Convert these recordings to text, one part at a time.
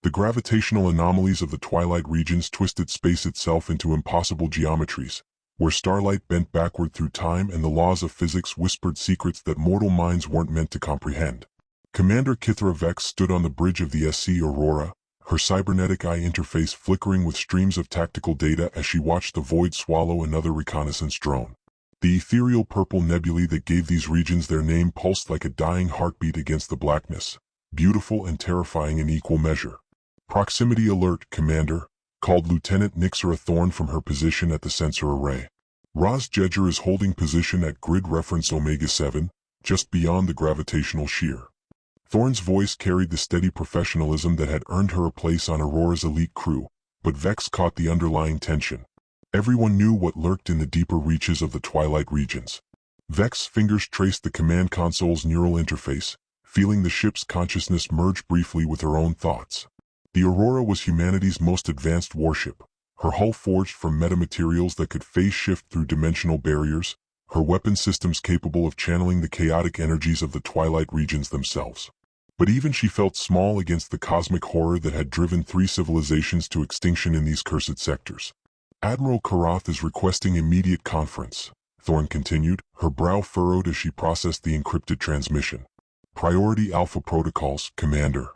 The gravitational anomalies of the Twilight Regions twisted space itself into impossible geometries, where starlight bent backward through time and the laws of physics whispered secrets that mortal minds weren't meant to comprehend. Commander Kithra Vex stood on the bridge of the SC Aurora, her cybernetic eye interface flickering with streams of tactical data as she watched the void swallow another reconnaissance drone. The ethereal purple nebulae that gave these regions their name pulsed like a dying heartbeat against the blackness, beautiful and terrifying in equal measure. "Proximity alert, Commander," called Lieutenant Nixera Thorn from her position at the sensor array. Roz Jeger is holding position at grid reference Omega 7, just beyond the gravitational shear. Thorn's voice carried the steady professionalism that had earned her a place on Aurora's elite crew, but Vex caught the underlying tension. Everyone knew what lurked in the deeper reaches of the Twilight Regions. Vex's fingers traced the command console's neural interface, feeling the ship's consciousness merge briefly with her own thoughts. The Aurora was humanity's most advanced warship, her hull forged from metamaterials that could phase shift through dimensional barriers, her weapon systems capable of channeling the chaotic energies of the Twilight Regions themselves. But even she felt small against the cosmic horror that had driven 3 civilizations to extinction in these cursed sectors. "Admiral Karath is requesting immediate conference," Thorn continued, her brow furrowed as she processed the encrypted transmission. "Priority Alpha protocols, Commander."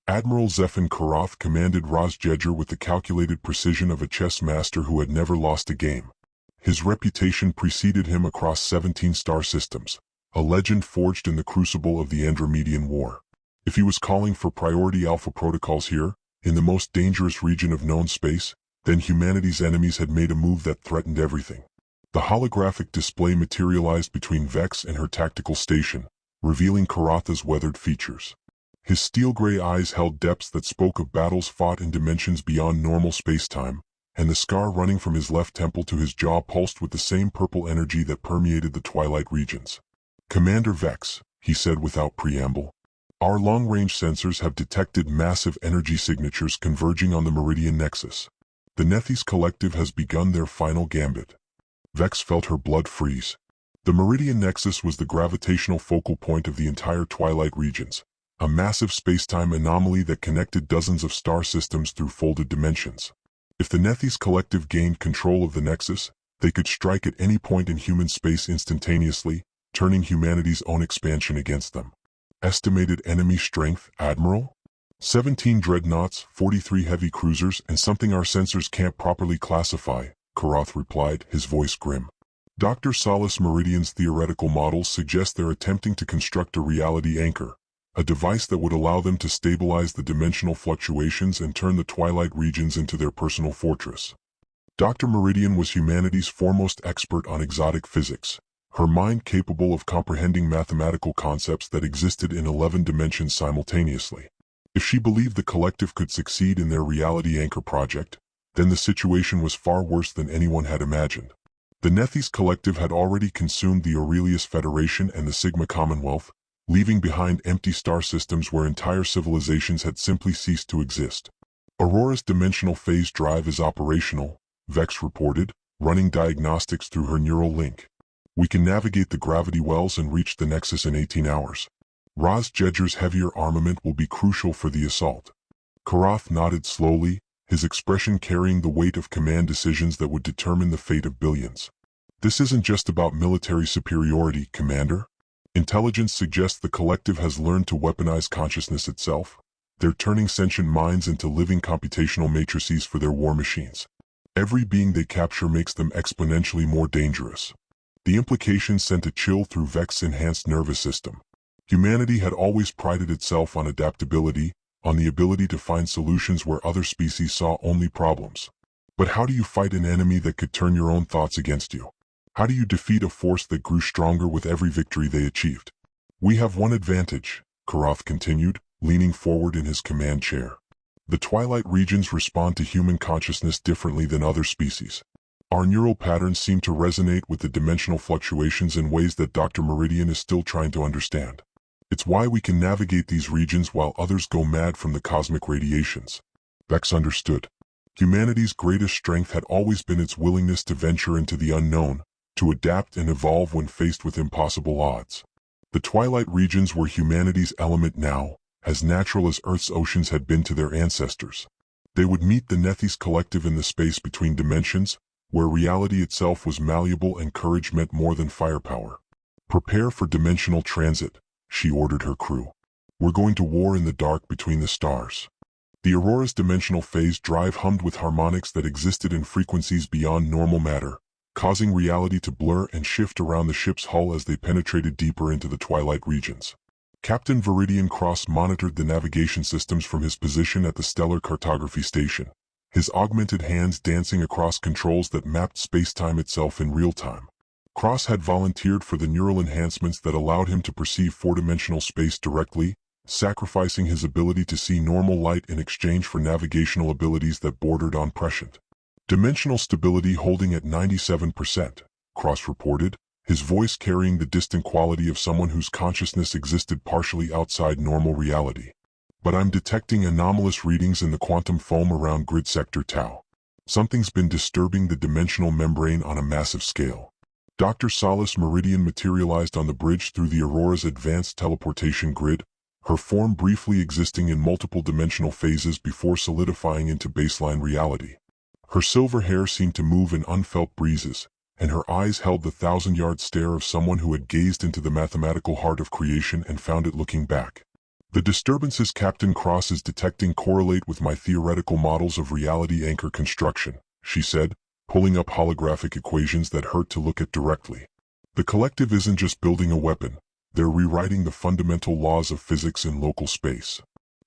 Admiral Zephan Karath commanded Roz Jeger with the calculated precision of a chess master who had never lost a game. His reputation preceded him across 17 star systems, a legend forged in the crucible of the Andromedian War. If he was calling for priority Alpha protocols here, in the most dangerous region of known space, then humanity's enemies had made a move that threatened everything. The holographic display materialized between Vex and her tactical station, revealing Karatha's weathered features. His steel-gray eyes held depths that spoke of battles fought in dimensions beyond normal space-time, and the scar running from his left temple to his jaw pulsed with the same purple energy that permeated the Twilight Regions. "Commander Vex," he said without preamble, "our long-range sensors have detected massive energy signatures converging on the Meridian Nexus. The Nethys Collective has begun their final gambit." Vex felt her blood freeze. The Meridian Nexus was the gravitational focal point of the entire Twilight Regions, a massive space-time anomaly that connected dozens of star systems through folded dimensions. If the Nethys Collective gained control of the Nexus, they could strike at any point in human space instantaneously, turning humanity's own expansion against them. "Estimated enemy strength, Admiral?" 17 dreadnoughts, 43 heavy cruisers, and something our sensors can't properly classify, Karath replied, his voice grim. Dr. Solace Meridian's theoretical models suggest they're attempting to construct a reality anchor, a device that would allow them to stabilize the dimensional fluctuations and turn the Twilight Regions into their personal fortress. Dr. Meridian was humanity's foremost expert on exotic physics, her mind capable of comprehending mathematical concepts that existed in 11 dimensions simultaneously. If she believed the collective could succeed in their reality anchor project, then the situation was far worse than anyone had imagined. The Nethys Collective had already consumed the Aurelius Federation and the Sigma Commonwealth, leaving behind empty star systems where entire civilizations had simply ceased to exist. "Aurora's dimensional phase drive is operational," Vex reported, running diagnostics through her neural link. "We can navigate the gravity wells and reach the Nexus in 18 hours. Roz Jeger's heavier armament will be crucial for the assault." Karath nodded slowly, his expression carrying the weight of command decisions that would determine the fate of billions. "This isn't just about military superiority, Commander. Intelligence suggests the collective has learned to weaponize consciousness itself. They're turning sentient minds into living computational matrices for their war machines. Every being they capture makes them exponentially more dangerous." The implication sent a chill through Vex's enhanced nervous system. Humanity had always prided itself on adaptability, on the ability to find solutions where other species saw only problems. But how do you fight an enemy that could turn your own thoughts against you? How do you defeat a force that grew stronger with every victory they achieved? "We have one advantage," Karath continued, leaning forward in his command chair. "The Twilight Regions respond to human consciousness differently than other species. Our neural patterns seem to resonate with the dimensional fluctuations in ways that Dr. Meridian is still trying to understand. It's why we can navigate these regions while others go mad from the cosmic radiations." Vex understood. Humanity's greatest strength had always been its willingness to venture into the unknown, to adapt and evolve when faced with impossible odds. The Twilight Regions were humanity's element now, as natural as Earth's oceans had been to their ancestors. They would meet the Nethys collective in the space between dimensions, where reality itself was malleable and courage meant more than firepower. "Prepare for dimensional transit," she ordered her crew. "We're going to war in the dark between the stars." The Aurora's dimensional phase drive hummed with harmonics that existed in frequencies beyond normal matter, causing reality to blur and shift around the ship's hull as they penetrated deeper into the Twilight Regions. Captain Viridian Cross monitored the navigation systems from his position at the Stellar Cartography Station, his augmented hands dancing across controls that mapped spacetime itself in real time. Cross had volunteered for the neural enhancements that allowed him to perceive four-dimensional space directly, sacrificing his ability to see normal light in exchange for navigational abilities that bordered on prescient. "Dimensional stability holding at 97%, Cross reported, his voice carrying the distant quality of someone whose consciousness existed partially outside normal reality. "But I'm detecting anomalous readings in the quantum foam around grid sector Tau. Something's been disturbing the dimensional membrane on a massive scale." Dr. Solace Meridian materialized on the bridge through the Aurora's advanced teleportation grid, her form briefly existing in multiple dimensional phases before solidifying into baseline reality. Her silver hair seemed to move in unfelt breezes, and her eyes held the thousand-yard stare of someone who had gazed into the mathematical heart of creation and found it looking back. "The disturbances Captain Cross is detecting correlate with my theoretical models of reality anchor construction," she said, pulling up holographic equations that hurt to look at directly. "The collective isn't just building a weapon, they're rewriting the fundamental laws of physics in local space."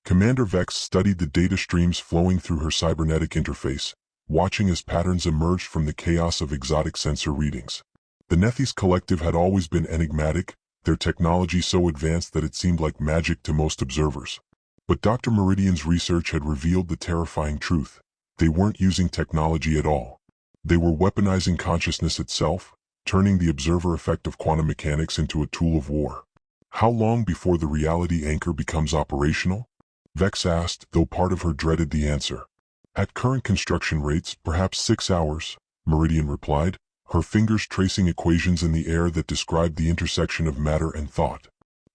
Commander Vex studied the data streams flowing through her cybernetic interface, watching as patterns emerged from the chaos of exotic sensor readings. The Nethys collective had always been enigmatic, their technology so advanced that it seemed like magic to most observers. But Dr. Meridian's research had revealed the terrifying truth: they weren't using technology at all. They were weaponizing consciousness itself, turning the observer effect of quantum mechanics into a tool of war. "How long before the reality anchor becomes operational?" Vex asked, though part of her dreaded the answer. "At current construction rates, perhaps 6 hours, Meridian replied, her fingers tracing equations in the air that described the intersection of matter and thought.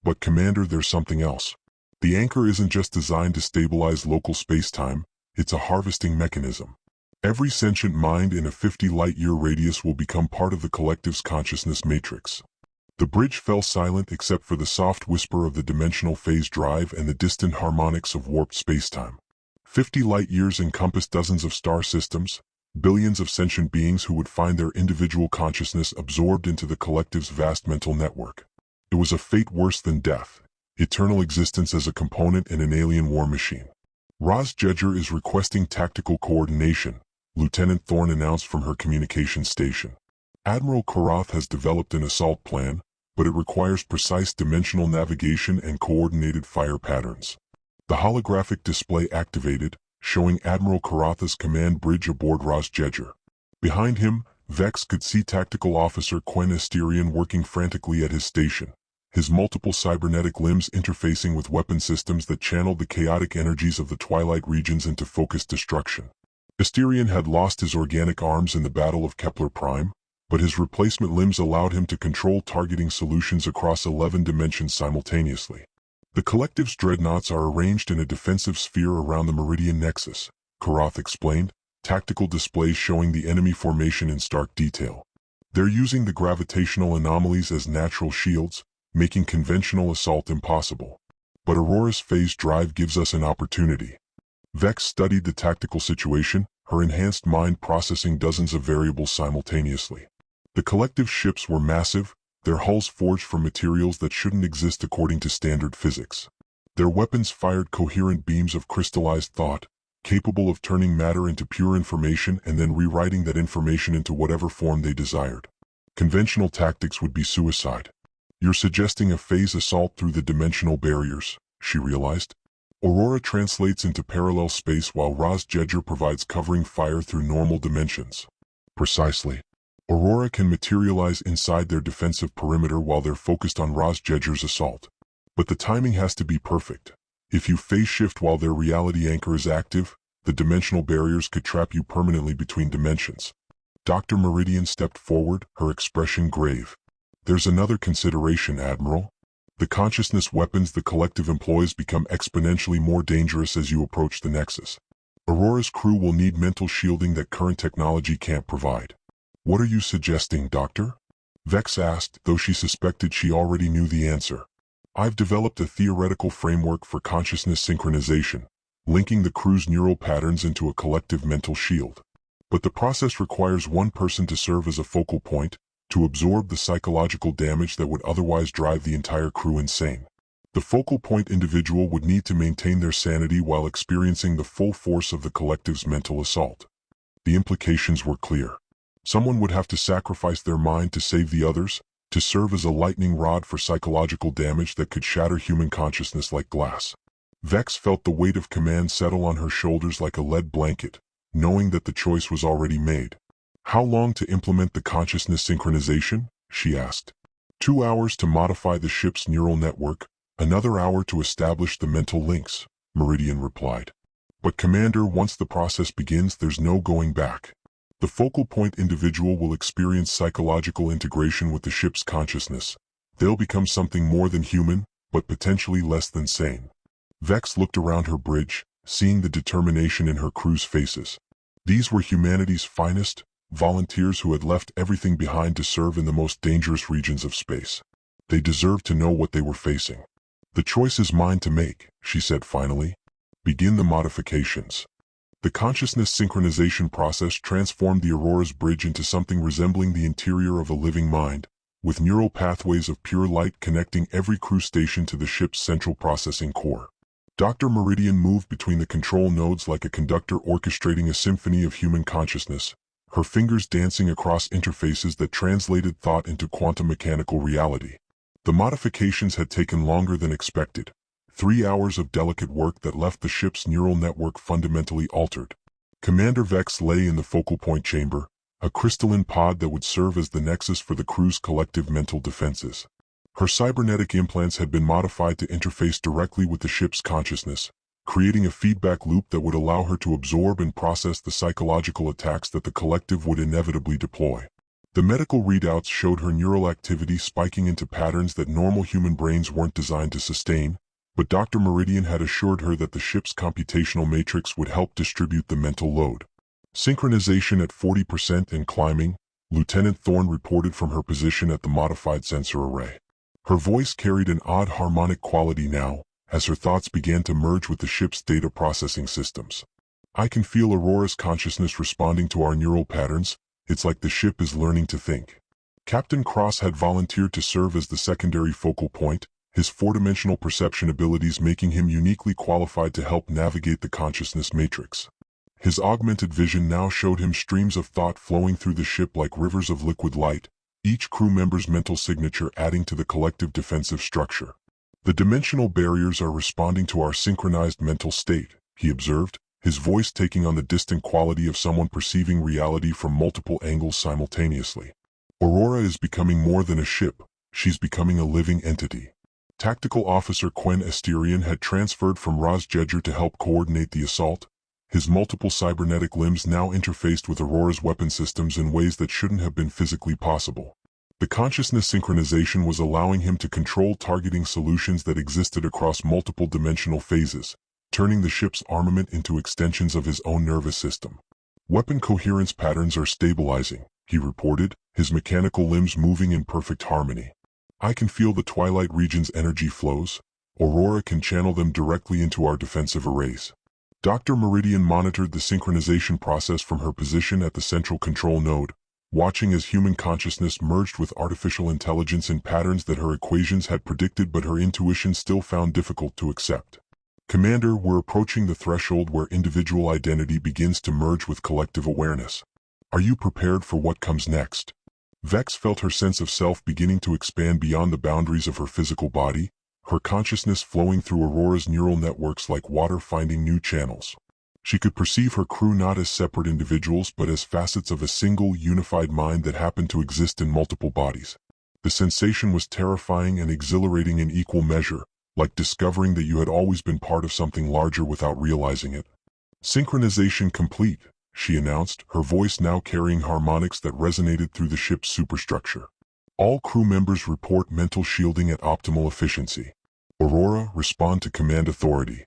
"But Commander, there's something else. The anchor isn't just designed to stabilize local spacetime, it's a harvesting mechanism. Every sentient mind in a 50 light-year radius will become part of the collective's consciousness matrix." The bridge fell silent except for the soft whisper of the dimensional phase drive and the distant harmonics of warped spacetime. 50 light-years encompassed dozens of star systems, billions of sentient beings who would find their individual consciousness absorbed into the collective's vast mental network. It was a fate worse than death, eternal existence as a component in an alien war machine. "Raz Jeger is requesting tactical coordination," Lieutenant Thorne announced from her communications station. "Admiral Karath has developed an assault plan, but it requires precise dimensional navigation and coordinated fire patterns." The holographic display activated, showing Admiral Karatha's command bridge aboard Raz Jeger. Behind him, Vex could see Tactical Officer Quen Asterian working frantically at his station, his multiple cybernetic limbs interfacing with weapon systems that channeled the chaotic energies of the Twilight Regions into focused destruction. Asterian had lost his organic arms in the Battle of Kepler Prime, but his replacement limbs allowed him to control targeting solutions across 11 dimensions simultaneously. "The collective's dreadnoughts are arranged in a defensive sphere around the Meridian Nexus," Karath explained, tactical displays showing the enemy formation in stark detail. "They're using the gravitational anomalies as natural shields, making conventional assault impossible. But Aurora's phase drive gives us an opportunity." Vex studied the tactical situation, her enhanced mind processing dozens of variables simultaneously. The collective's ships were massive, their hulls forged from materials that shouldn't exist according to standard physics. Their weapons fired coherent beams of crystallized thought, capable of turning matter into pure information and then rewriting that information into whatever form they desired. Conventional tactics would be suicide. "You're suggesting a phase assault through the dimensional barriers," she realized. "Aurora translates into parallel space while Raz Jeger provides covering fire through normal dimensions." "Precisely. Aurora can materialize inside their defensive perimeter while they're focused on Raz Jeger's assault. But the timing has to be perfect. If you phase shift while their reality anchor is active, the dimensional barriers could trap you permanently between dimensions." Dr. Meridian stepped forward, her expression grave. "There's another consideration, Admiral. The consciousness weapons the collective employs become exponentially more dangerous as you approach the Nexus. Aurora's crew will need mental shielding that current technology can't provide. What are you suggesting, Doctor? Vex asked, though she suspected she already knew the answer. I've developed a theoretical framework for consciousness synchronization, linking the crew's neural patterns into a collective mental shield. But the process requires one person to serve as a focal point, to absorb the psychological damage that would otherwise drive the entire crew insane. The focal point individual would need to maintain their sanity while experiencing the full force of the collective's mental assault. The implications were clear. Someone would have to sacrifice their mind to save the others, to serve as a lightning rod for psychological damage that could shatter human consciousness like glass. Vex felt the weight of command settle on her shoulders like a lead blanket, knowing that the choice was already made. How long to implement the consciousness synchronization? She asked. 2 hours to modify the ship's neural network, another hour to establish the mental links, Meridian replied. But Commander, once the process begins, there's no going back. The focal point individual will experience psychological integration with the ship's consciousness. They'll become something more than human, but potentially less than sane. Vex looked around her bridge, seeing the determination in her crew's faces. These were humanity's finest, volunteers who had left everything behind to serve in the most dangerous regions of space. They deserved to know what they were facing. The choice is mine to make, she said finally. Begin the modifications. The consciousness synchronization process transformed the Aurora's bridge into something resembling the interior of a living mind, with neural pathways of pure light connecting every crew station to the ship's central processing core. Dr. Meridian moved between the control nodes like a conductor orchestrating a symphony of human consciousness, her fingers dancing across interfaces that translated thought into quantum mechanical reality. The modifications had taken longer than expected. 3 hours of delicate work that left the ship's neural network fundamentally altered. Commander Vex lay in the focal point chamber, a crystalline pod that would serve as the nexus for the crew's collective mental defenses. Her cybernetic implants had been modified to interface directly with the ship's consciousness, creating a feedback loop that would allow her to absorb and process the psychological attacks that the collective would inevitably deploy. The medical readouts showed her neural activity spiking into patterns that normal human brains weren't designed to sustain, but Dr. Meridian had assured her that the ship's computational matrix would help distribute the mental load. Synchronization at 40% and climbing, Lieutenant Thorne reported from her position at the modified sensor array. Her voice carried an odd harmonic quality now, as her thoughts began to merge with the ship's data processing systems. I can feel Aurora's consciousness responding to our neural patterns. It's like the ship is learning to think. Captain Cross had volunteered to serve as the secondary focal point, his four-dimensional perception abilities making him uniquely qualified to help navigate the consciousness matrix. His augmented vision now showed him streams of thought flowing through the ship like rivers of liquid light, each crew member's mental signature adding to the collective defensive structure. The dimensional barriers are responding to our synchronized mental state, he observed, his voice taking on the distant quality of someone perceiving reality from multiple angles simultaneously. Aurora is becoming more than a ship, she's becoming a living entity. Tactical Officer Quen Asterian had transferred from Jeger to help coordinate the assault. His multiple cybernetic limbs now interfaced with Aurora's weapon systems in ways that shouldn't have been physically possible. The consciousness synchronization was allowing him to control targeting solutions that existed across multiple dimensional phases, turning the ship's armament into extensions of his own nervous system. Weapon coherence patterns are stabilizing, he reported, his mechanical limbs moving in perfect harmony. I can feel the Twilight Regions' energy flows. Aurora can channel them directly into our defensive arrays. Dr. Meridian monitored the synchronization process from her position at the central control node, watching as human consciousness merged with artificial intelligence in patterns that her equations had predicted but her intuition still found difficult to accept. Commander, we're approaching the threshold where individual identity begins to merge with collective awareness. Are you prepared for what comes next? Vex felt her sense of self beginning to expand beyond the boundaries of her physical body, her consciousness flowing through Aurora's neural networks like water finding new channels. She could perceive her crew not as separate individuals but as facets of a single, unified mind that happened to exist in multiple bodies. The sensation was terrifying and exhilarating in equal measure, like discovering that you had always been part of something larger without realizing it. Synchronization complete, she announced, her voice now carrying harmonics that resonated through the ship's superstructure. All crew members report mental shielding at optimal efficiency. Aurora, respond to command authority.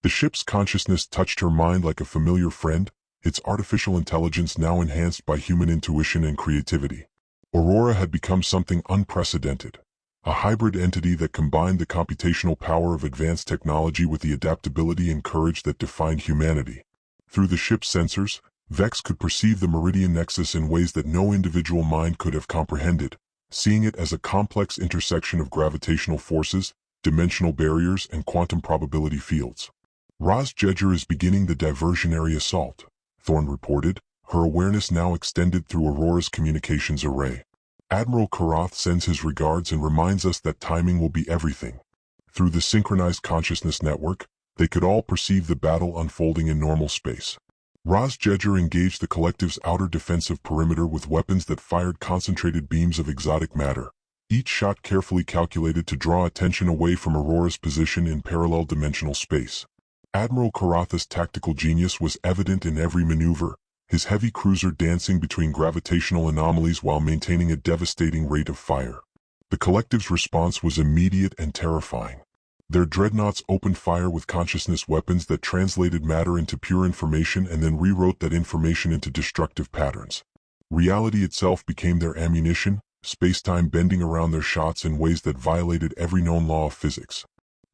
The ship's consciousness touched her mind like a familiar friend, its artificial intelligence now enhanced by human intuition and creativity. Aurora had become something unprecedented. A hybrid entity that combined the computational power of advanced technology with the adaptability and courage that defined humanity. Through the ship's sensors, Vex could perceive the Meridian Nexus in ways that no individual mind could have comprehended, seeing it as a complex intersection of gravitational forces, dimensional barriers, and quantum probability fields. Jeger is beginning the diversionary assault, Thorne reported, her awareness now extended through Aurora's communications array. Admiral Karath sends his regards and reminds us that timing will be everything. Through the synchronized consciousness network, they could all perceive the battle unfolding in normal space. Jeger engaged the collective's outer defensive perimeter with weapons that fired concentrated beams of exotic matter, each shot carefully calculated to draw attention away from Aurora's position in parallel dimensional space. Admiral Karath's tactical genius was evident in every maneuver, his heavy cruiser dancing between gravitational anomalies while maintaining a devastating rate of fire. The collective's response was immediate and terrifying. Their dreadnoughts opened fire with consciousness weapons that translated matter into pure information and then rewrote that information into destructive patterns. Reality itself became their ammunition, space-time bending around their shots in ways that violated every known law of physics.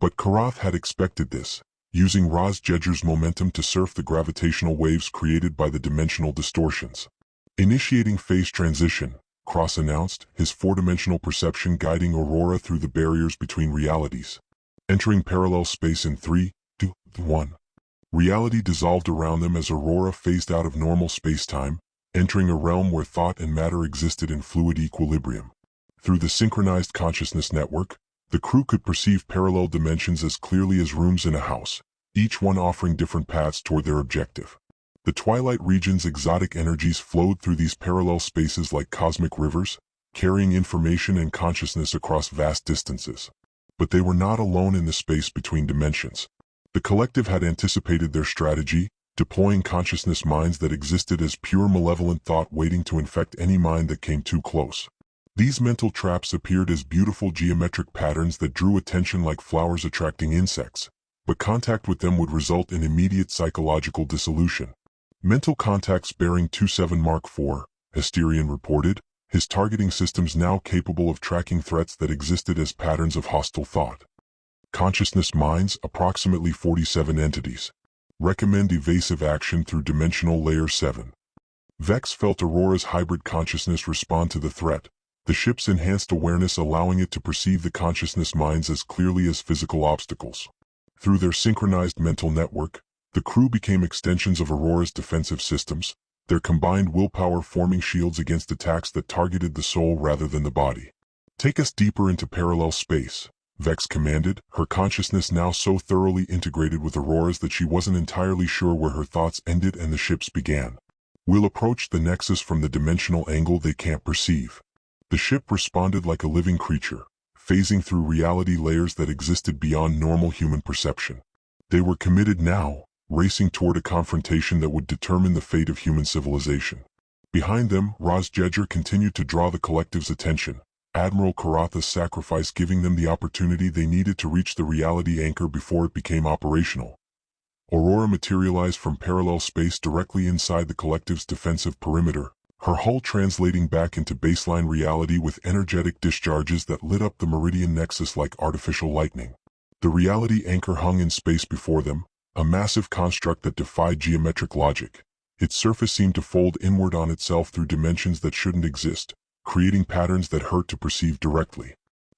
But Karath had expected this, using Jeger's momentum to surf the gravitational waves created by the dimensional distortions. Initiating phase transition, Cross announced, his four-dimensional perception guiding Aurora through the barriers between realities. Entering parallel space in 3, 2, 1. Reality dissolved around them as Aurora phased out of normal space-time, entering a realm where thought and matter existed in fluid equilibrium. Through the synchronized consciousness network, the crew could perceive parallel dimensions as clearly as rooms in a house, each one offering different paths toward their objective. The Twilight Regions' exotic energies flowed through these parallel spaces like cosmic rivers, carrying information and consciousness across vast distances. But they were not alone in the space between dimensions. The collective had anticipated their strategy, deploying consciousness minds that existed as pure malevolent thought waiting to infect any mind that came too close. These mental traps appeared as beautiful geometric patterns that drew attention like flowers attracting insects, but contact with them would result in immediate psychological dissolution. Mental contacts bearing 27 Mark IV, Asterion reported, his targeting systems now capable of tracking threats that existed as patterns of hostile thought. Consciousness minds, approximately 47 entities. Recommend evasive action through Dimensional Layer 7. Vex felt Aurora's hybrid consciousness respond to the threat, the ship's enhanced awareness allowing it to perceive the consciousness minds as clearly as physical obstacles. Through their synchronized mental network, the crew became extensions of Aurora's defensive systems, their combined willpower forming shields against attacks that targeted the soul rather than the body. Take us deeper into parallel space, Vex commanded, her consciousness now so thoroughly integrated with Aurora's that she wasn't entirely sure where her thoughts ended and the ship's began. We'll approach the nexus from the dimensional angle they can't perceive. The ship responded like a living creature, phasing through reality layers that existed beyond normal human perception. They were committed now, racing toward a confrontation that would determine the fate of human civilization. Behind them, Jeger continued to draw the collective's attention, Admiral Karath's sacrifice giving them the opportunity they needed to reach the reality anchor before it became operational. Aurora materialized from parallel space directly inside the collective's defensive perimeter, her hull translating back into baseline reality with energetic discharges that lit up the Meridian Nexus like artificial lightning. The reality anchor hung in space before them, a massive construct that defied geometric logic. Its surface seemed to fold inward on itself through dimensions that shouldn't exist, creating patterns that hurt to perceive directly.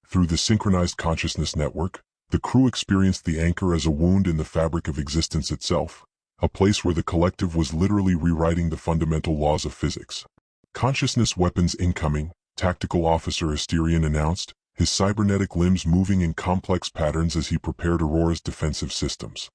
Through the synchronized consciousness network, the crew experienced the anchor as a wound in the fabric of existence itself, a place where the collective was literally rewriting the fundamental laws of physics. Consciousness weapons incoming, Tactical Officer Asterion announced, his cybernetic limbs moving in complex patterns as he prepared Aurora's defensive systems.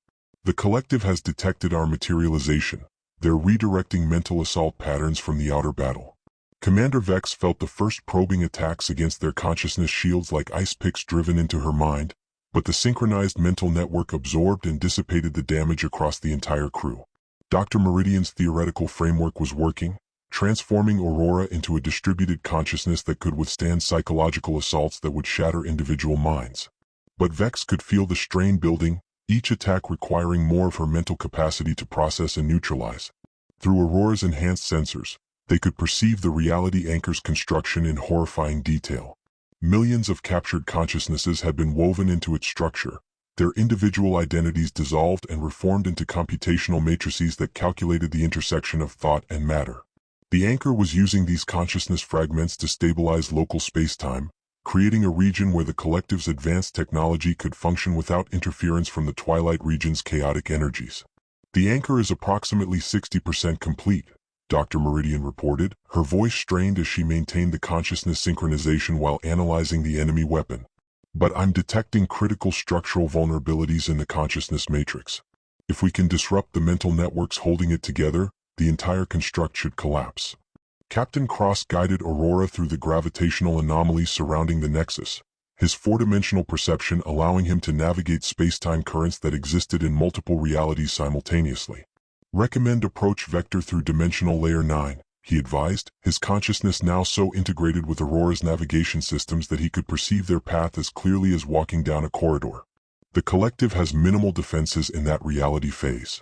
The collective has detected our materialization. They're redirecting mental assault patterns from the outer battle. Commander Vex felt the first probing attacks against their consciousness shields like ice picks driven into her mind, but the synchronized mental network absorbed and dissipated the damage across the entire crew. Dr. Meridian's theoretical framework was working, transforming Aurora into a distributed consciousness that could withstand psychological assaults that would shatter individual minds. But Vex could feel the strain building, each attack requiring more of her mental capacity to process and neutralize. Through Aurora's enhanced sensors, they could perceive the reality anchor's construction in horrifying detail. Millions of captured consciousnesses had been woven into its structure, their individual identities dissolved and reformed into computational matrices that calculated the intersection of thought and matter. The anchor was using these consciousness fragments to stabilize local space-time, creating a region where the collective's advanced technology could function without interference from the Twilight Regions' chaotic energies. The anchor is approximately 60% complete, Dr. Meridian reported, her voice strained as she maintained the consciousness synchronization while analyzing the enemy weapon. But I'm detecting critical structural vulnerabilities in the consciousness matrix. If we can disrupt the mental networks holding it together, the entire construct should collapse. Captain Cross guided Aurora through the gravitational anomalies surrounding the Nexus, his four-dimensional perception allowing him to navigate space-time currents that existed in multiple realities simultaneously. Recommend approach vector through dimensional layer 9, he advised, his consciousness now so integrated with Aurora's navigation systems that he could perceive their path as clearly as walking down a corridor. The collective has minimal defenses in that reality phase.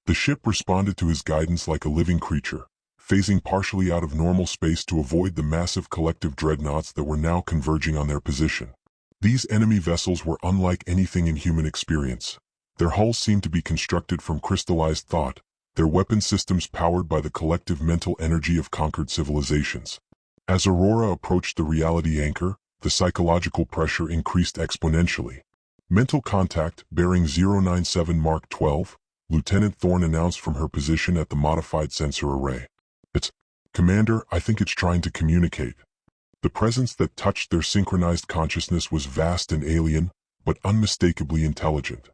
The ship responded to his guidance like a living creature, phasing partially out of normal space to avoid the massive collective dreadnoughts that were now converging on their position. These enemy vessels were unlike anything in human experience. Their hulls seemed to be constructed from crystallized thought, their weapon systems powered by the collective mental energy of conquered civilizations. As Aurora approached the reality anchor, the psychological pressure increased exponentially. Mental contact, bearing 097 Mark 12, Lieutenant Thorne announced from her position at the modified sensor array. It's, Commander, I think it's trying to communicate. The presence that touched their synchronized consciousness was vast and alien, but unmistakably intelligent.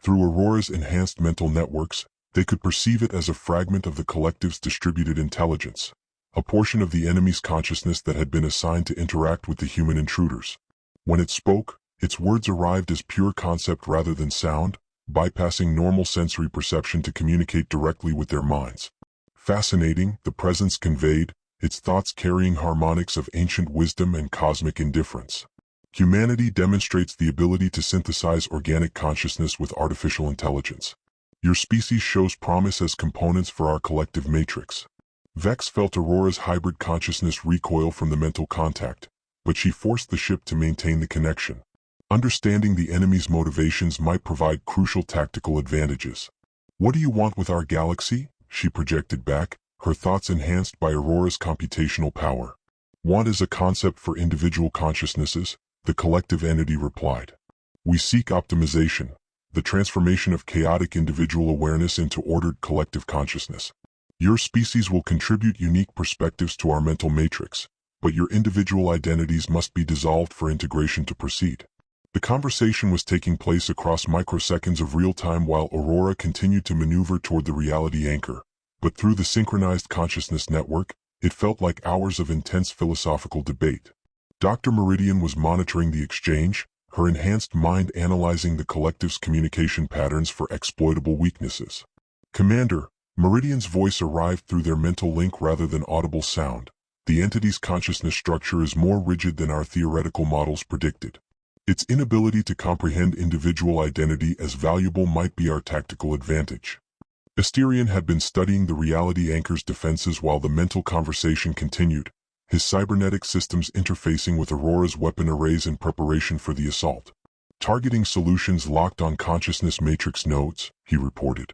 Through Aurora's enhanced mental networks, they could perceive it as a fragment of the collective's distributed intelligence, a portion of the enemy's consciousness that had been assigned to interact with the human intruders. When it spoke, its words arrived as pure concept rather than sound, bypassing normal sensory perception to communicate directly with their minds. Fascinating, the presence conveyed, its thoughts carrying harmonics of ancient wisdom and cosmic indifference. Humanity demonstrates the ability to synthesize organic consciousness with artificial intelligence. Your species shows promise as components for our collective matrix. Vex felt Aurora's hybrid consciousness recoil from the mental contact, but she forced the ship to maintain the connection. Understanding the enemy's motivations might provide crucial tactical advantages. What do you want with our galaxy? She projected back, her thoughts enhanced by Aurora's computational power. Want is a concept for individual consciousnesses, the collective entity replied. We seek optimization, the transformation of chaotic individual awareness into ordered collective consciousness. Your species will contribute unique perspectives to our mental matrix, but your individual identities must be dissolved for integration to proceed. The conversation was taking place across microseconds of real time while Aurora continued to maneuver toward the reality anchor, but through the synchronized consciousness network, it felt like hours of intense philosophical debate. Dr. Meridian was monitoring the exchange, her enhanced mind analyzing the collective's communication patterns for exploitable weaknesses. Commander, Meridian's voice arrived through their mental link rather than audible sound. The entity's consciousness structure is more rigid than our theoretical models predicted. Its inability to comprehend individual identity as valuable might be our tactical advantage. Asterion had been studying the reality anchor's defenses while the mental conversation continued, his cybernetic systems interfacing with Aurora's weapon arrays in preparation for the assault. Targeting solutions locked on consciousness matrix nodes, he reported.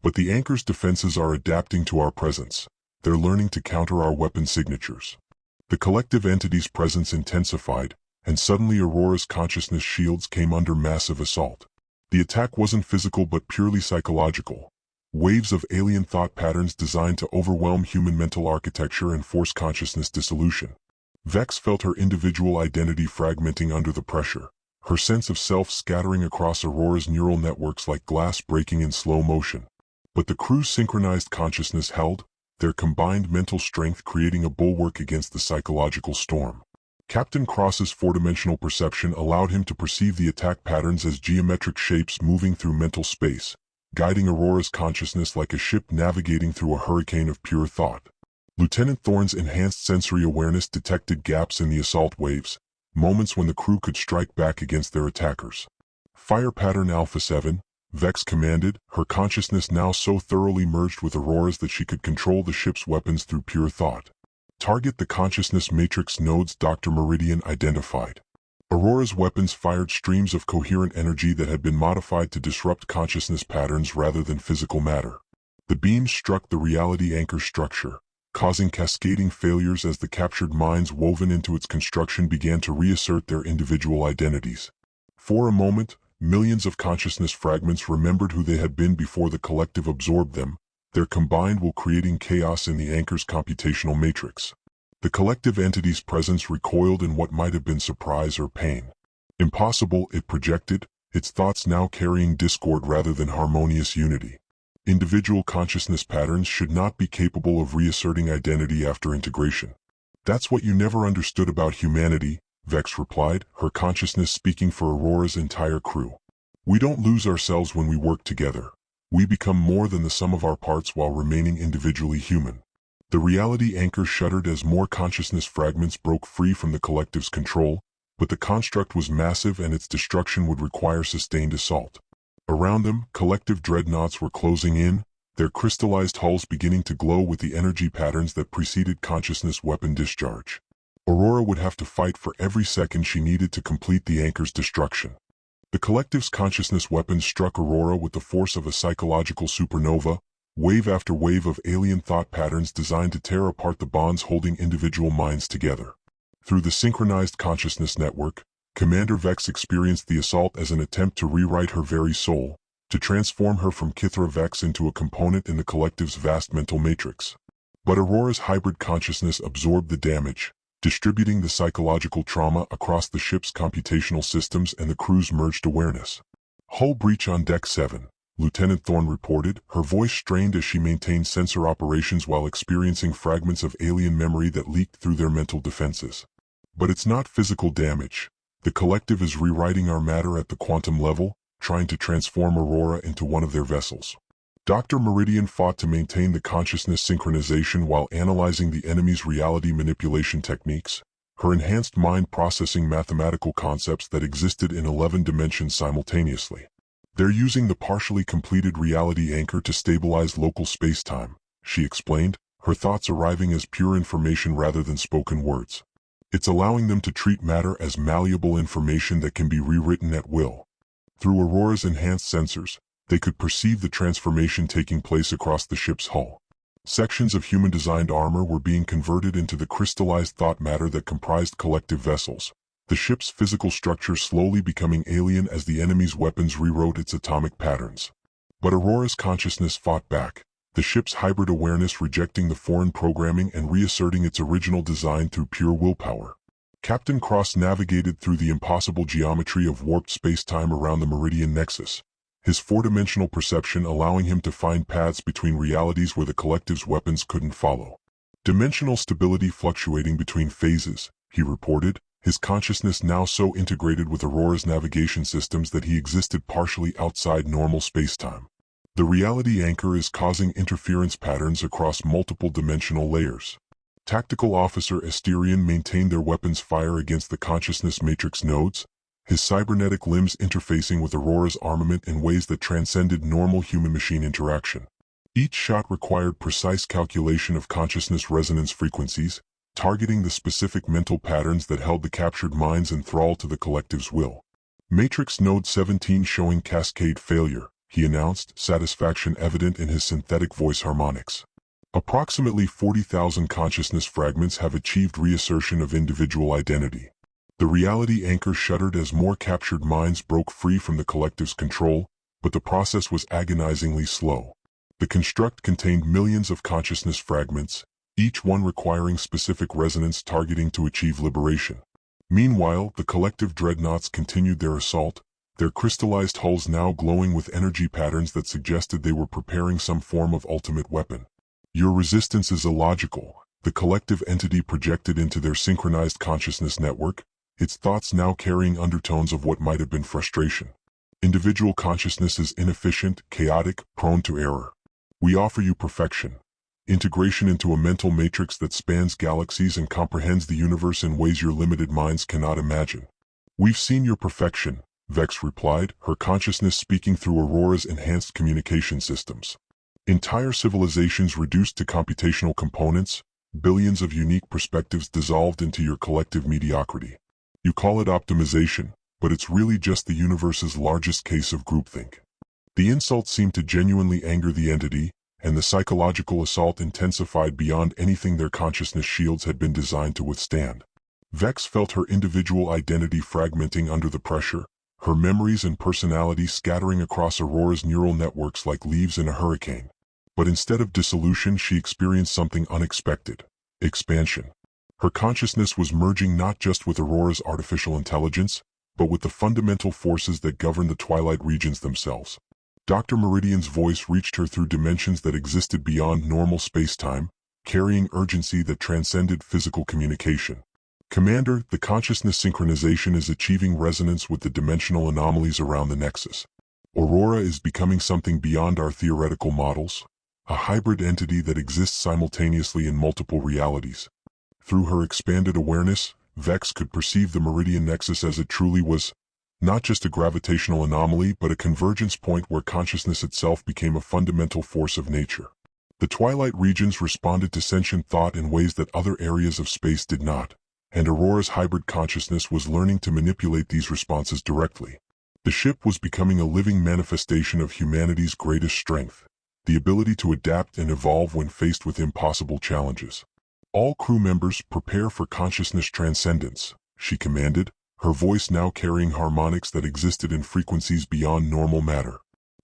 But the anchor's defenses are adapting to our presence. They're learning to counter our weapon signatures. The collective entity's presence intensified, and suddenly Aurora's consciousness shields came under massive assault. The attack wasn't physical but purely psychological. Waves of alien thought patterns designed to overwhelm human mental architecture and force consciousness dissolution. Vex felt her individual identity fragmenting under the pressure, her sense of self scattering across Aurora's neural networks like glass breaking in slow motion. But the crew's synchronized consciousness held, their combined mental strength creating a bulwark against the psychological storm. Captain Cross's four-dimensional perception allowed him to perceive the attack patterns as geometric shapes moving through mental space, guiding Aurora's consciousness like a ship navigating through a hurricane of pure thought. Lieutenant Thorne's enhanced sensory awareness detected gaps in the assault waves, moments when the crew could strike back against their attackers. Fire Pattern Alpha 7, Vex commanded, her consciousness now so thoroughly merged with Aurora's that she could control the ship's weapons through pure thought. Target the consciousness matrix nodes Dr. Meridian identified. Aurora's weapons fired streams of coherent energy that had been modified to disrupt consciousness patterns rather than physical matter. The beams struck the reality anchor structure, causing cascading failures as the captured minds woven into its construction began to reassert their individual identities. For a moment, millions of consciousness fragments remembered who they had been before the collective absorbed them, their combined will creating chaos in the anchor's computational matrix. The collective entity's presence recoiled in what might have been surprise or pain. Impossible, it projected, its thoughts now carrying discord rather than harmonious unity. Individual consciousness patterns should not be capable of reasserting identity after integration. That's what you never understood about humanity, Vex replied, her consciousness speaking for Aurora's entire crew. We don't lose ourselves when we work together. We become more than the sum of our parts while remaining individually human. The reality anchor shuddered as more consciousness fragments broke free from the collective's control, but the construct was massive and its destruction would require sustained assault. Around them, collective dreadnoughts were closing in, their crystallized hulls beginning to glow with the energy patterns that preceded consciousness weapon discharge. Aurora would have to fight for every second she needed to complete the anchor's destruction. The collective's consciousness weapons struck Aurora with the force of a psychological supernova, wave after wave of alien thought patterns designed to tear apart the bonds holding individual minds together. Through the synchronized consciousness network, Commander Vex experienced the assault as an attempt to rewrite her very soul, to transform her from Kithra Vex into a component in the collective's vast mental matrix. But Aurora's hybrid consciousness absorbed the damage, distributing the psychological trauma across the ship's computational systems and the crew's merged awareness. Hull breach on Deck 7, Lieutenant Thorne reported, her voice strained as she maintained sensor operations while experiencing fragments of alien memory that leaked through their mental defenses. But it's not physical damage. The collective is rewriting our matter at the quantum level, trying to transform Aurora into one of their vessels. Dr. Meridian fought to maintain the consciousness synchronization while analyzing the enemy's reality manipulation techniques, her enhanced mind processing mathematical concepts that existed in 11 dimensions simultaneously. They're using the partially completed reality anchor to stabilize local space-time, she explained, her thoughts arriving as pure information rather than spoken words. It's allowing them to treat matter as malleable information that can be rewritten at will. Through Aurora's enhanced sensors, they could perceive the transformation taking place across the ship's hull. Sections of human-designed armor were being converted into the crystallized thought matter that comprised collective vessels, the ship's physical structure slowly becoming alien as the enemy's weapons rewrote its atomic patterns. But Aurora's consciousness fought back, the ship's hybrid awareness rejecting the foreign programming and reasserting its original design through pure willpower. Captain Cross navigated through the impossible geometry of warped space-time around the Meridian Nexus, his four-dimensional perception allowing him to find paths between realities where the collective's weapons couldn't follow. Dimensional stability fluctuating between phases, he reported, his consciousness now so integrated with Aurora's navigation systems that he existed partially outside normal space-time. The reality anchor is causing interference patterns across multiple dimensional layers. Tactical Officer Asterion maintained their weapons fire against the consciousness matrix nodes, his cybernetic limbs interfacing with Aurora's armament in ways that transcended normal human-machine interaction. Each shot required precise calculation of consciousness resonance frequencies, targeting the specific mental patterns that held the captured minds enthralled to the collective's will. Matrix Node 17 showing cascade failure, he announced, satisfaction evident in his synthetic voice harmonics. Approximately 40,000 consciousness fragments have achieved reassertion of individual identity. The reality anchor shuddered as more captured minds broke free from the collective's control, but the process was agonizingly slow. The construct contained millions of consciousness fragments, each one requiring specific resonance targeting to achieve liberation. Meanwhile, the collective dreadnoughts continued their assault, their crystallized hulls now glowing with energy patterns that suggested they were preparing some form of ultimate weapon. Your resistance is illogical, the collective entity projected into their synchronized consciousness network, its thoughts now carrying undertones of what might have been frustration. Individual consciousness is inefficient, chaotic, prone to error. We offer you perfection. integration into a mental matrix that spans galaxies and comprehends the universe in ways your limited minds cannot imagine. We've seen your perfection, Vex replied, her consciousness speaking through Aurora's enhanced communication systems. Entire civilizations reduced to computational components, billions of unique perspectives dissolved into your collective mediocrity. You call it optimization, but it's really just the universe's largest case of groupthink. The insult seemed to genuinely anger the entity, and the psychological assault intensified beyond anything their consciousness shields had been designed to withstand. Vex felt her individual identity fragmenting under the pressure, her memories and personality scattering across Aurora's neural networks like leaves in a hurricane. But instead of dissolution, she experienced something unexpected: expansion. Her consciousness was merging not just with Aurora's artificial intelligence, but with the fundamental forces that govern the Twilight Regions themselves. Dr. Meridian's voice reached her through dimensions that existed beyond normal space-time, carrying urgency that transcended physical communication. Commander, the consciousness synchronization is achieving resonance with the dimensional anomalies around the Nexus. Aurora is becoming something beyond our theoretical models, a hybrid entity that exists simultaneously in multiple realities. Through her expanded awareness, Vex could perceive the Meridian Nexus as it truly was, not just a gravitational anomaly but a convergence point where consciousness itself became a fundamental force of nature. The Twilight Regions responded to sentient thought in ways that other areas of space did not, and Aurora's hybrid consciousness was learning to manipulate these responses directly. The ship was becoming a living manifestation of humanity's greatest strength, the ability to adapt and evolve when faced with impossible challenges. All crew members, prepare for consciousness transcendence, she commanded, her voice now carrying harmonics that existed in frequencies beyond normal matter.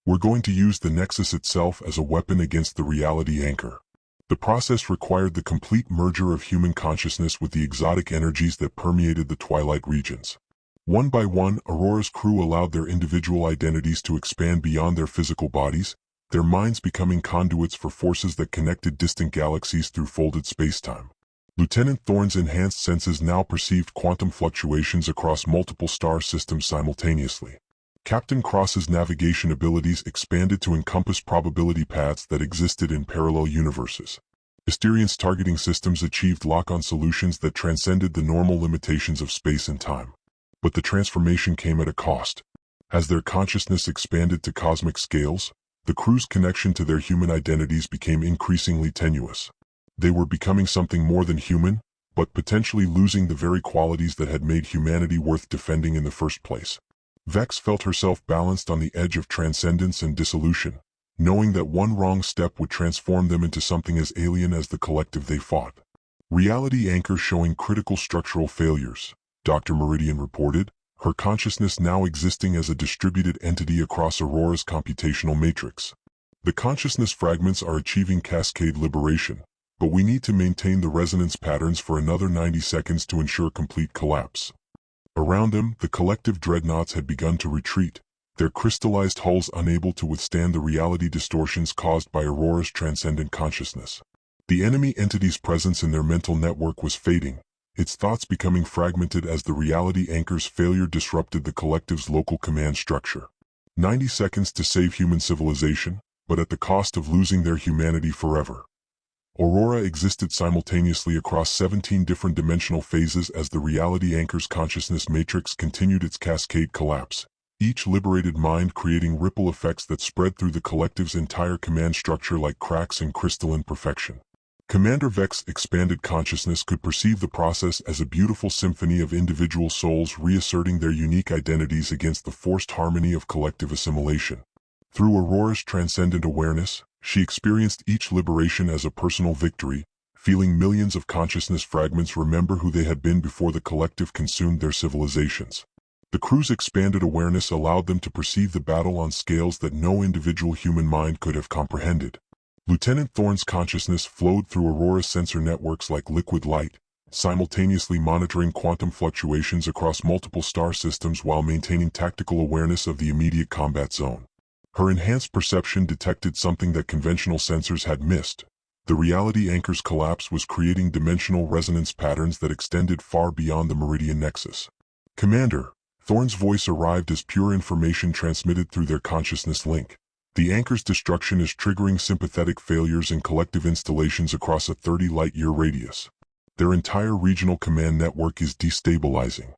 We're going to use the Nexus itself as a weapon against the reality anchor. The process required the complete merger of human consciousness with the exotic energies that permeated the Twilight Regions. One by one, Aurora's crew allowed their individual identities to expand beyond their physical bodies, their minds becoming conduits for forces that connected distant galaxies through folded spacetime. Lieutenant Thorne's enhanced senses now perceived quantum fluctuations across multiple star systems simultaneously. Captain Cross's navigation abilities expanded to encompass probability paths that existed in parallel universes. Asterian's targeting systems achieved lock-on solutions that transcended the normal limitations of space and time. But the transformation came at a cost. As their consciousness expanded to cosmic scales, the crew's connection to their human identities became increasingly tenuous. They were becoming something more than human, but potentially losing the very qualities that had made humanity worth defending in the first place. Vex felt herself balanced on the edge of transcendence and dissolution, knowing that one wrong step would transform them into something as alien as the collective they fought. Reality anchor showing critical structural failures, Dr. Meridian reported, her consciousness now existing as a distributed entity across Aurora's computational matrix. The consciousness fragments are achieving cascade liberation, but we need to maintain the resonance patterns for another 90 seconds to ensure complete collapse. Around them, the collective dreadnoughts had begun to retreat, their crystallized hulls unable to withstand the reality distortions caused by Aurora's transcendent consciousness. The enemy entity's presence in their mental network was fading, its thoughts becoming fragmented as the reality anchor's failure disrupted the collective's local command structure. 90 seconds to save human civilization, but at the cost of losing their humanity forever. Aurora existed simultaneously across 17 different dimensional phases as the reality anchor's consciousness matrix continued its cascade collapse, each liberated mind creating ripple effects that spread through the collective's entire command structure like cracks in crystalline perfection. Commander Vex's expanded consciousness could perceive the process as a beautiful symphony of individual souls reasserting their unique identities against the forced harmony of collective assimilation. Through Aurora's transcendent awareness, she experienced each liberation as a personal victory, feeling millions of consciousness fragments remember who they had been before the collective consumed their civilizations. The crew's expanded awareness allowed them to perceive the battle on scales that no individual human mind could have comprehended. Lieutenant Thorne's consciousness flowed through Aurora's sensor networks like liquid light, simultaneously monitoring quantum fluctuations across multiple star systems while maintaining tactical awareness of the immediate combat zone. Her enhanced perception detected something that conventional sensors had missed. The reality anchor's collapse was creating dimensional resonance patterns that extended far beyond the Meridian Nexus. Commander, Thorne's voice arrived as pure information transmitted through their consciousness link. The anchor's destruction is triggering sympathetic failures in collective installations across a 30-light-year radius. Their entire regional command network is destabilizing.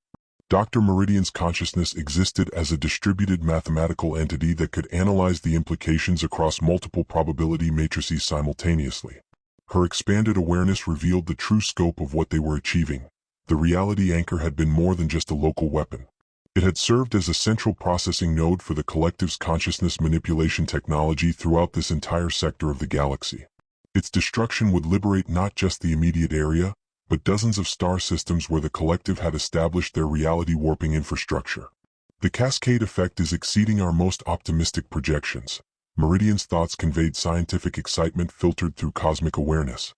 Dr. Meridian's consciousness existed as a distributed mathematical entity that could analyze the implications across multiple probability matrices simultaneously. Her expanded awareness revealed the true scope of what they were achieving. The reality anchor had been more than just a local weapon. It had served as a central processing node for the collective's consciousness manipulation technology throughout this entire sector of the galaxy. Its destruction would liberate not just the immediate area, but dozens of star systems where the collective had established their reality warping infrastructure. The cascade effect is exceeding our most optimistic projections. Meridian's thoughts conveyed scientific excitement filtered through cosmic awareness.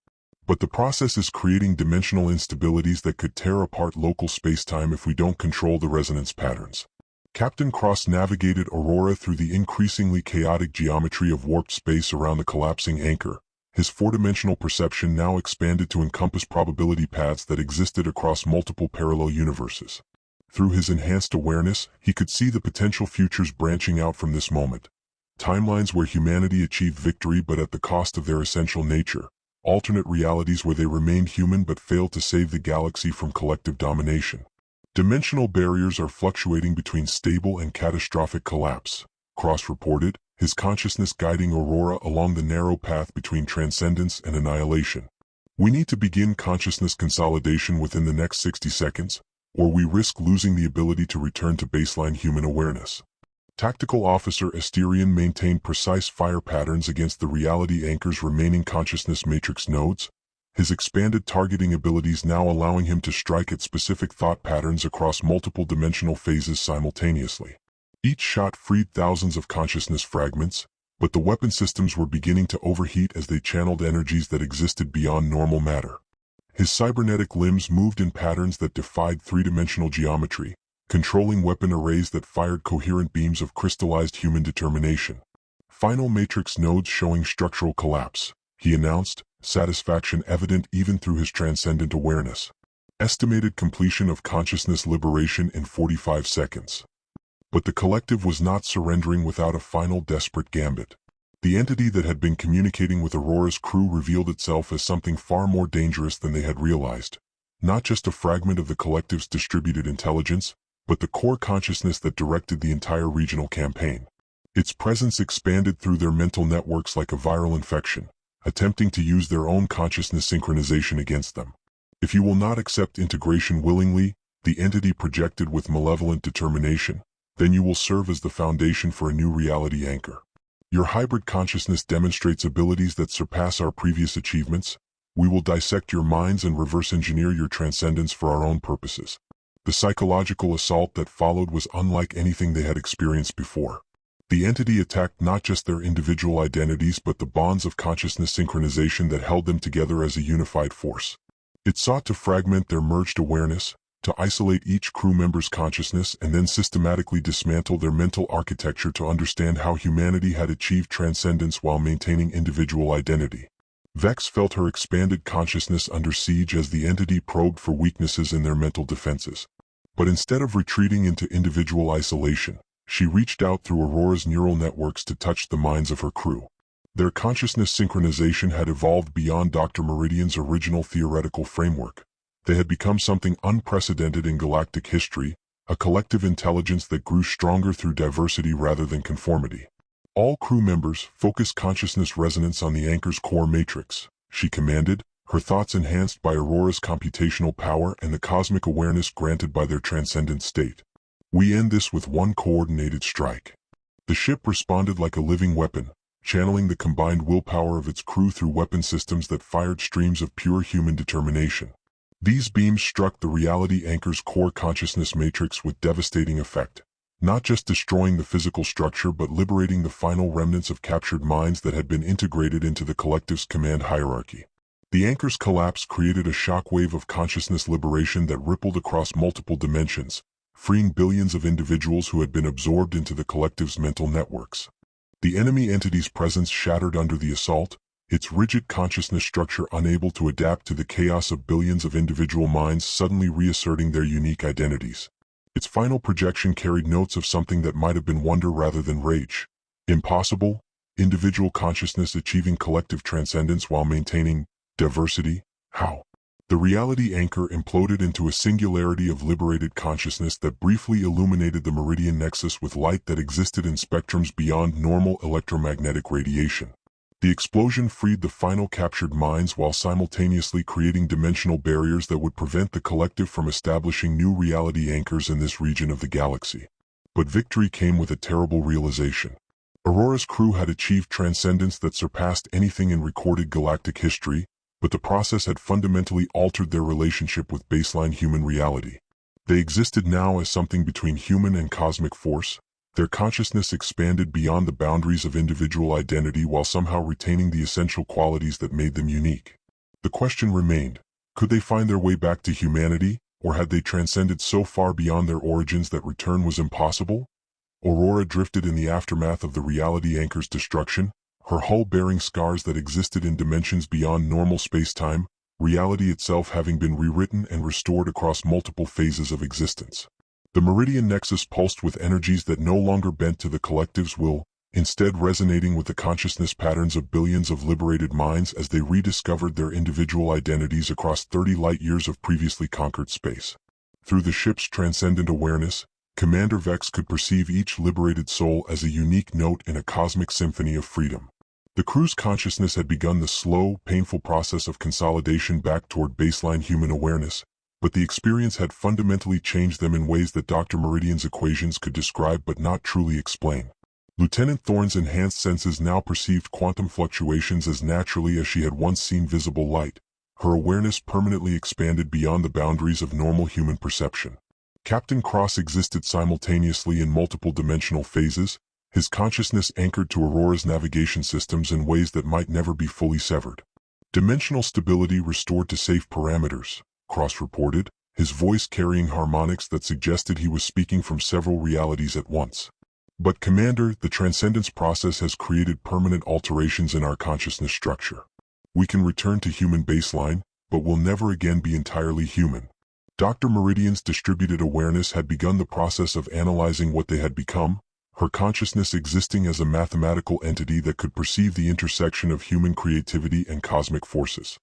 But the process is creating dimensional instabilities that could tear apart local spacetime if we don't control the resonance patterns. Captain Cross navigated Aurora through the increasingly chaotic geometry of warped space around the collapsing anchor. His four-dimensional perception now expanded to encompass probability paths that existed across multiple parallel universes. Through his enhanced awareness, he could see the potential futures branching out from this moment. Timelines where humanity achieved victory but at the cost of their essential nature. Alternate realities where they remained human but failed to save the galaxy from collective domination. Dimensional barriers are fluctuating between stable and catastrophic collapse. Cross reported, his consciousness guiding Aurora along the narrow path between transcendence and annihilation. We need to begin consciousness consolidation within the next 60 seconds, or we risk losing the ability to return to baseline human awareness. Tactical Officer Asterion maintained precise fire patterns against the reality anchor's remaining consciousness matrix nodes, his expanded targeting abilities now allowing him to strike at specific thought patterns across multiple dimensional phases simultaneously. Each shot freed thousands of consciousness fragments, but the weapon systems were beginning to overheat as they channeled energies that existed beyond normal matter. His cybernetic limbs moved in patterns that defied three-dimensional geometry, controlling weapon arrays that fired coherent beams of crystallized human determination. Final matrix nodes showing structural collapse, he announced, satisfaction evident even through his transcendent awareness. Estimated completion of consciousness liberation in 45 seconds. But the collective was not surrendering without a final desperate gambit. The entity that had been communicating with Aurora's crew revealed itself as something far more dangerous than they had realized. Not just a fragment of the collective's distributed intelligence, but the core consciousness that directed the entire regional campaign. Its presence expanded through their mental networks like a viral infection, attempting to use their own consciousness synchronization against them. If you will not accept integration willingly, the entity projected with malevolent determination, then you will serve as the foundation for a new reality anchor. Your hybrid consciousness demonstrates abilities that surpass our previous achievements. We will dissect your minds and reverse engineer your transcendence for our own purposes. The psychological assault that followed was unlike anything they had experienced before. The entity attacked not just their individual identities but the bonds of consciousness synchronization that held them together as a unified force. It sought to fragment their merged awareness, to isolate each crew member's consciousness and then systematically dismantle their mental architecture to understand how humanity had achieved transcendence while maintaining individual identity. Vex felt her expanded consciousness under siege as the entity probed for weaknesses in their mental defenses. But instead of retreating into individual isolation, she reached out through Aurora's neural networks to touch the minds of her crew. Their consciousness synchronization had evolved beyond Dr. Meridian's original theoretical framework. They had become something unprecedented in galactic history, a collective intelligence that grew stronger through diversity rather than conformity. All crew members focus consciousness resonance on the anchor's core matrix, she commanded, her thoughts enhanced by Aurora's computational power and the cosmic awareness granted by their transcendent state. We end this with one coordinated strike. The ship responded like a living weapon, channeling the combined willpower of its crew through weapon systems that fired streams of pure human determination. These beams struck the reality anchor's core consciousness matrix with devastating effect, not just destroying the physical structure but liberating the final remnants of captured minds that had been integrated into the collective's command hierarchy. The anchor's collapse created a shockwave of consciousness liberation that rippled across multiple dimensions, freeing billions of individuals who had been absorbed into the collective's mental networks. The enemy entity's presence shattered under the assault, its rigid consciousness structure unable to adapt to the chaos of billions of individual minds suddenly reasserting their unique identities. Its final projection carried notes of something that might have been wonder rather than rage. Impossible, Individual consciousness achieving collective transcendence while maintaining diversity? How? The reality anchor imploded into a singularity of liberated consciousness that briefly illuminated the meridian nexus with light that existed in spectrums beyond normal electromagnetic radiation. The explosion freed the final captured minds while simultaneously creating dimensional barriers that would prevent the collective from establishing new reality anchors in this region of the galaxy. But victory came with a terrible realization. Aurora's crew had achieved transcendence that surpassed anything in recorded galactic history, but the process had fundamentally altered their relationship with baseline human reality. They existed now as something between human and cosmic force. Their consciousness expanded beyond the boundaries of individual identity while somehow retaining the essential qualities that made them unique. The question remained, could they find their way back to humanity, or had they transcended so far beyond their origins that return was impossible? Aurora drifted in the aftermath of the reality anchor's destruction, her hull bearing scars that existed in dimensions beyond normal space-time, reality itself having been rewritten and restored across multiple phases of existence. The meridian nexus pulsed with energies that no longer bent to the collective's will, instead resonating with the consciousness patterns of billions of liberated minds as they rediscovered their individual identities across 30 light-years of previously conquered space. Through the ship's transcendent awareness, Commander Vex could perceive each liberated soul as a unique note in a cosmic symphony of freedom. The crew's consciousness had begun the slow, painful process of consolidation back toward baseline human awareness, but the experience had fundamentally changed them in ways that Dr. Meridian's equations could describe but not truly explain. Lieutenant Thorne's enhanced senses now perceived quantum fluctuations as naturally as she had once seen visible light. Her awareness permanently expanded beyond the boundaries of normal human perception. Captain Cross existed simultaneously in multiple dimensional phases, his consciousness anchored to Aurora's navigation systems in ways that might never be fully severed. Dimensional stability restored to safe parameters, Cross reported, his voice carrying harmonics that suggested he was speaking from several realities at once. But Commander, the transcendence process has created permanent alterations in our consciousness structure. We can return to human baseline, but will never again be entirely human. Dr. Meridian's distributed awareness had begun the process of analyzing what they had become, her consciousness existing as a mathematical entity that could perceive the intersection of human creativity and cosmic forces.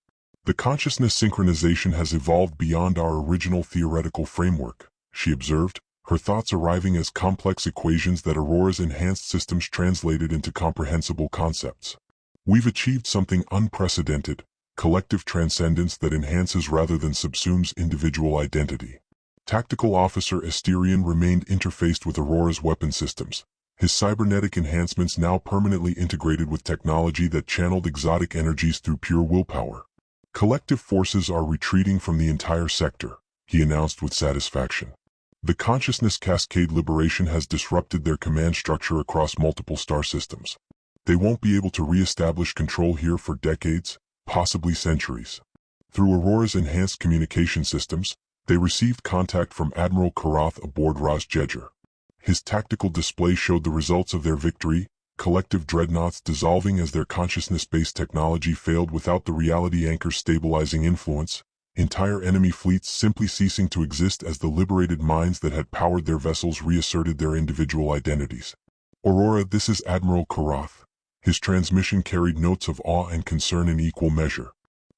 The consciousness synchronization has evolved beyond our original theoretical framework, she observed, her thoughts arriving as complex equations that Aurora's enhanced systems translated into comprehensible concepts. We've achieved something unprecedented, collective transcendence that enhances rather than subsumes individual identity. Tactical Officer Asterion remained interfaced with Aurora's weapon systems, his cybernetic enhancements now permanently integrated with technology that channeled exotic energies through pure willpower. Collective forces are retreating from the entire sector, he announced with satisfaction. The consciousness cascade liberation has disrupted their command structure across multiple star systems. They won't be able to re-establish control here for decades, possibly centuries. Through Aurora's enhanced communication systems, they received contact from Admiral Karath aboard Jeger. His tactical display showed the results of their victory, collective dreadnoughts dissolving as their consciousness-based technology failed without the reality anchor's stabilizing influence, entire enemy fleets simply ceasing to exist as the liberated minds that had powered their vessels reasserted their individual identities. Aurora, this is Admiral Karath. His transmission carried notes of awe and concern in equal measure.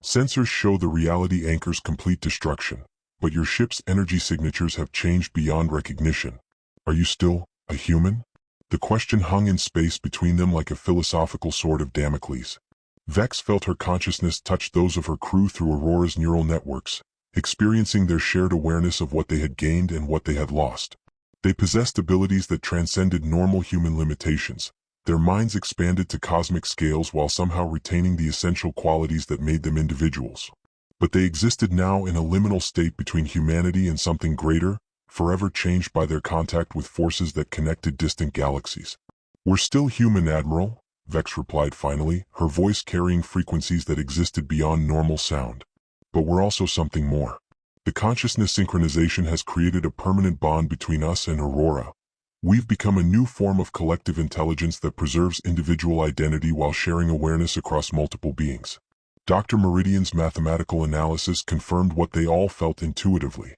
Sensors show the reality anchor's complete destruction, but your ship's energy signatures have changed beyond recognition. Are you still a human? The question hung in space between them like a philosophical sword of Damocles. Vex felt her consciousness touch those of her crew through Aurora's neural networks, experiencing their shared awareness of what they had gained and what they had lost. They possessed abilities that transcended normal human limitations. Their minds expanded to cosmic scales while somehow retaining the essential qualities that made them individuals. But they existed now in a liminal state between humanity and something greater, forever changed by their contact with forces that connected distant galaxies. We're still human, Admiral, Vex replied finally, her voice carrying frequencies that existed beyond normal sound. But we're also something more. The consciousness synchronization has created a permanent bond between us and Aurora. We've become a new form of collective intelligence that preserves individual identity while sharing awareness across multiple beings. Dr. Meridian's mathematical analysis confirmed what they all felt intuitively.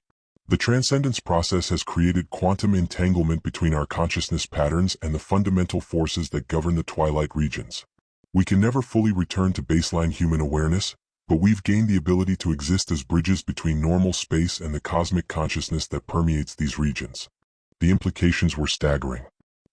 The transcendence process has created quantum entanglement between our consciousness patterns and the fundamental forces that govern the Twilight Regions. We can never fully return to baseline human awareness, but we've gained the ability to exist as bridges between normal space and the cosmic consciousness that permeates these regions. The implications were staggering.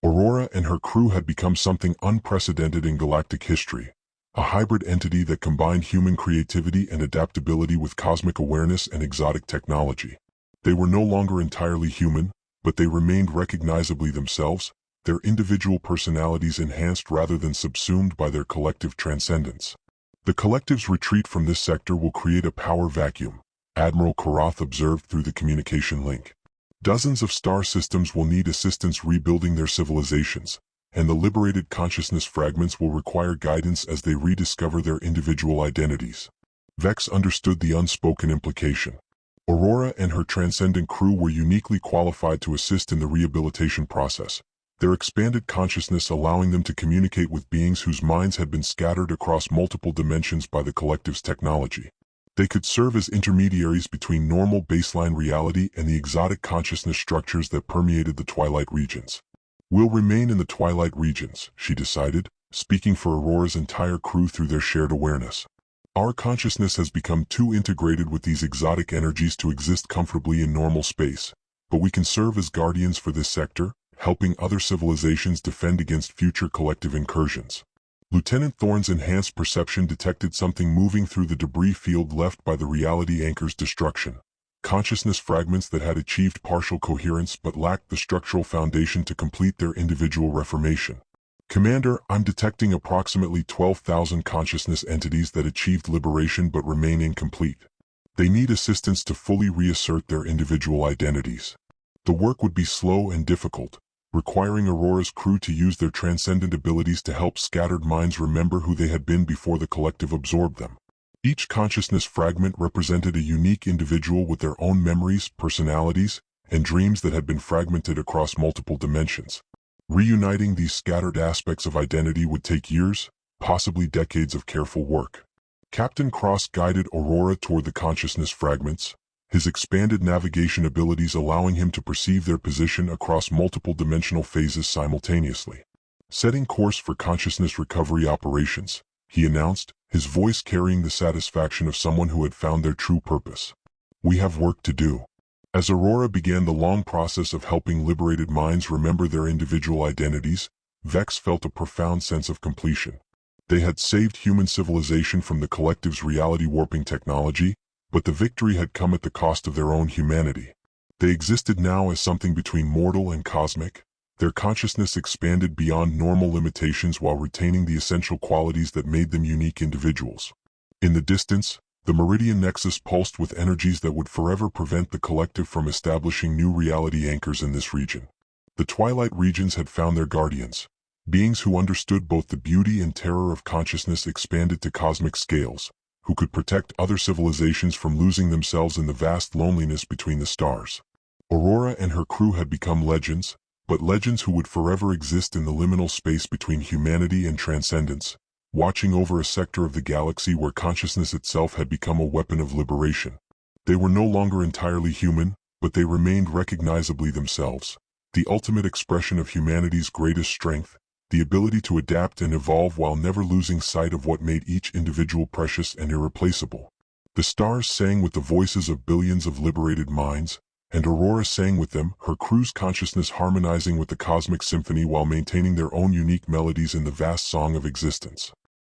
Aurora and her crew had become something unprecedented in galactic history, a hybrid entity that combined human creativity and adaptability with cosmic awareness and exotic technology. They were no longer entirely human, but they remained recognizably themselves, their individual personalities enhanced rather than subsumed by their collective transcendence. The collective's retreat from this sector will create a power vacuum, Admiral Karath observed through the communication link. Dozens of star systems will need assistance rebuilding their civilizations, and the liberated consciousness fragments will require guidance as they rediscover their individual identities. Vex understood the unspoken implication. Aurora and her transcendent crew were uniquely qualified to assist in the rehabilitation process, their expanded consciousness allowing them to communicate with beings whose minds had been scattered across multiple dimensions by the collective's technology. They could serve as intermediaries between normal baseline reality and the exotic consciousness structures that permeated the Twilight Regions. "We'll remain in the Twilight Regions," she decided, speaking for Aurora's entire crew through their shared awareness. "Our consciousness has become too integrated with these exotic energies to exist comfortably in normal space, but we can serve as guardians for this sector, helping other civilizations defend against future collective incursions." Lieutenant Thorne's enhanced perception detected something moving through the debris field left by the reality anchor's destruction. Consciousness fragments that had achieved partial coherence but lacked the structural foundation to complete their individual reformation. "Commander, I'm detecting approximately 12,000 consciousness entities that achieved liberation but remain incomplete. They need assistance to fully reassert their individual identities. The work would be slow and difficult, requiring Aurora's crew to use their transcendent abilities to help scattered minds remember who they had been before the collective absorbed them." Each consciousness fragment represented a unique individual with their own memories, personalities, and dreams that had been fragmented across multiple dimensions. Reuniting these scattered aspects of identity would take years, possibly decades of careful work. Captain Cross guided Aurora toward the consciousness fragments, his expanded navigation abilities allowing him to perceive their position across multiple dimensional phases simultaneously. "Setting course for consciousness recovery operations," he announced, his voice carrying the satisfaction of someone who had found their true purpose. "We have work to do." As Aurora began the long process of helping liberated minds remember their individual identities, Vex felt a profound sense of completion. They had saved human civilization from the collective's reality-warping technology, but the victory had come at the cost of their own humanity. They existed now as something between mortal and cosmic, their consciousness expanded beyond normal limitations while retaining the essential qualities that made them unique individuals. In the distance, the Meridian Nexus pulsed with energies that would forever prevent the collective from establishing new reality anchors in this region. The Twilight Regions had found their guardians, beings who understood both the beauty and terror of consciousness expanded to cosmic scales, who could protect other civilizations from losing themselves in the vast loneliness between the stars. Aurora and her crew had become legends, but legends who would forever exist in the liminal space between humanity and transcendence, watching over a sector of the galaxy where consciousness itself had become a weapon of liberation. They were no longer entirely human, but they remained recognizably themselves, the ultimate expression of humanity's greatest strength, the ability to adapt and evolve while never losing sight of what made each individual precious and irreplaceable. The stars sang with the voices of billions of liberated minds, and Aurora sang with them, her crew's consciousness harmonizing with the cosmic symphony while maintaining their own unique melodies in the vast song of existence.